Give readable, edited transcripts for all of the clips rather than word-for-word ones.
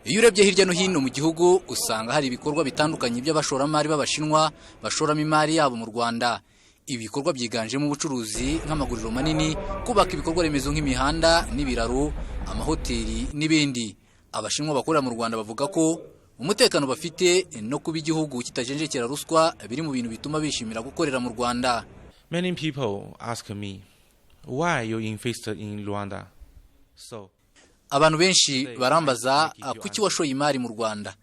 Iyo urebye hirya no hino mu gihugu usanga hari ibikorwa bitandukanye by'abashoramari b'Abashinwa bashoramo imari yabo mu Rwanda. Ibikorwa byiganjemo ubucuruzi nk'amaguriro manini, kubaka ibikorwa remezo nk'imihanda n'ibiraro, amahoteli n'ibindi. Abashinwa bakorera mu Rwanda bavuga ko umutekano bafite no kuba igihugu kitajenjekera ruswa biri mu bintu bituma bishimira gukorera mu Rwanda. Many people ask me, why you invested in Rwanda? Abantu benshi barambaza kuki washoye imari mu Rwanda.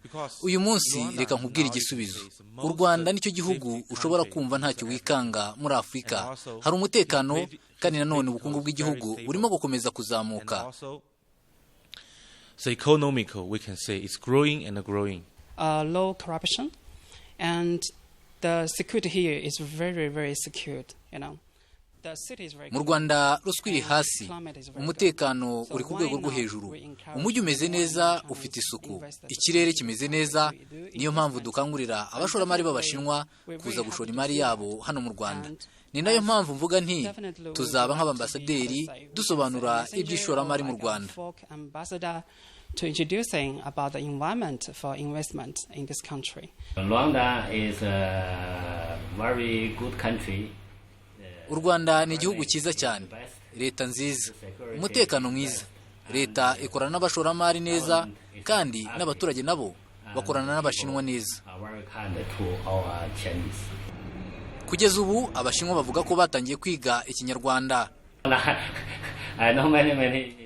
Uyu munsi reka nkubwire igisubizo. U Rwanda nicyo gihugu ushobora kumva ntacyo wikanga muri Afrika. Hari umutekano kandi nanone ubukungu bw'igihugu burimo gukomeza kuzamuka. So economical, we can say it's growing and growing. Low corruption, and the security here is very, very secured, you know. Mu Rwanda ruswa iri hasi, umutekano uri ku rwego rwo hejuru, umujyi umeze neza, ufite isuku, ikirere kimeze neza. Niyo mpamvu dukangurira abashoramari b'Abashinwa kuza gushora imari yabo hano mu Rwanda. Ni nayo mpamvu mvuga nti tuzaba nk'abambasaderi dusobanura iby'ishoramari mu Rwanda. To introducing about the environment for investment in this country. Rwanda is a very good country. U Rwanda ni igihugu cyiza cyane, leta nziza, umutekano mwiza, leta ikorana n'abashoramari neza kandi n'abaturage nabo bakorana n'Abashinwa neza. Kugeza ubu Abashinwa bavuga ko batangiye kwiga Ikinyarwanda.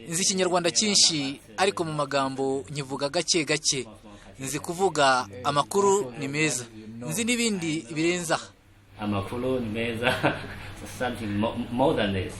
Nzi Ikinyarwanda cyinshi ariko mu magambo nkivuga gake gake. Nzi kuvuga amakuru ni meza, nzi n'ibindi birenza. Amakuru ni meza, something more than this.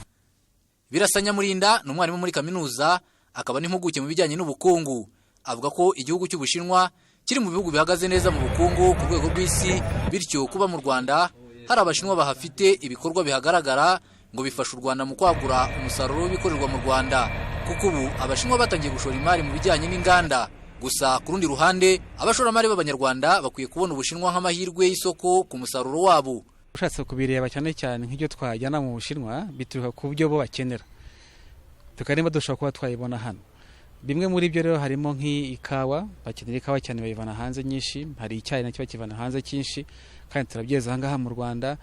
Birasanya Murinda ni umwarimu muri kaminuza, akaba n'impuguke mu bijyanye n'ubukungu. Avuga ko igihugu cy'Ubushinwa kiri mu bihugu bihagaze neza mu bukungu ku rwego rw'isi, bityo kuba mu Rwanda hari Abashinwa bahafite ibikorwa bihagaragara ngo bifasha u Rwanda mu kwagura umusaruro w'ibikorerwa mu Rwanda, kuko ubu Abashinwa batangiye gushora imari mu bijyanye n'inganda. Gusa ku rundi ruhande abashoramari b'Abanyarwanda bakwiye kubona Ubushinwa nk'amahirwe y'isoko ku musaruro wabo. Ushatse kubireba cyane cyane nk'ibyo twajyana mu Bushinwa bituruka ku byo bo bakenera, tukareba dushobora kuba twayibona hano. Bimwe muri byo rero harimo nk'ikawa, bakenera ikawa cyane bayivana hanze nyinshi, hari icyayi nacyo bakivana hanze cyinshi, kandi turabyeza aha ngaha mu Rwanda.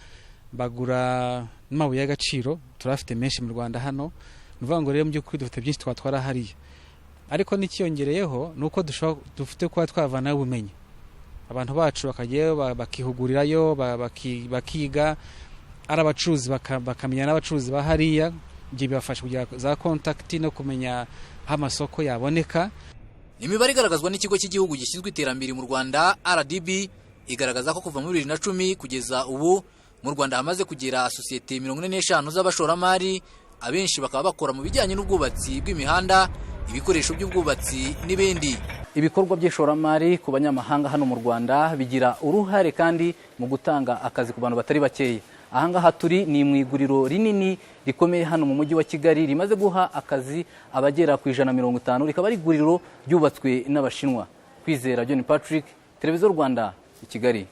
Bagura n'amabuye y'agaciro, turafite menshi mu Rwanda hano. Nuvuga ngo rero mu by'ukuri dufite byinshi twatwara hariya, ariko n'ikiyongereyeho nuko dufite kuba twavana ubumenyi. Abantu bacu bakagiyeyo bakihugurirayo, bakiga, ari abacuruzi bakamenya n'abacuruzi bahariya. Ibyo bibafasha kugira za contact no kumenya aho amasoko yaboneka. Imibare igaragazwa n'ikigo cy'igihugu gishinzwe iterambere mu Rwanda RDB igaragaza ko kuva muri 2010 kugeza ubu mu Rwanda hamaze kugera sosiyete 45 z'abashoramari, abenshi bakaba bakora mu bijyanye n'ubwubatsi bw'imihanda, ibikoresho by'ubwubatsi n'ibindi. Ibikorwa by'ishoramari ku banyamahanga hano mu Rwanda bigira uruhare kandi mu gutanga akazi ku bantu batari bakeya. Ahangaha turi ni mu iguriro rinini rikomeye hano mu mujyi wa Kigali, rimaze guha akazi abagera ku 150. Rikaba ari iguriro ryubatswe n'Abashinwa. Kwizera John Patrick, Televiziyo Rwanda, i Kigali.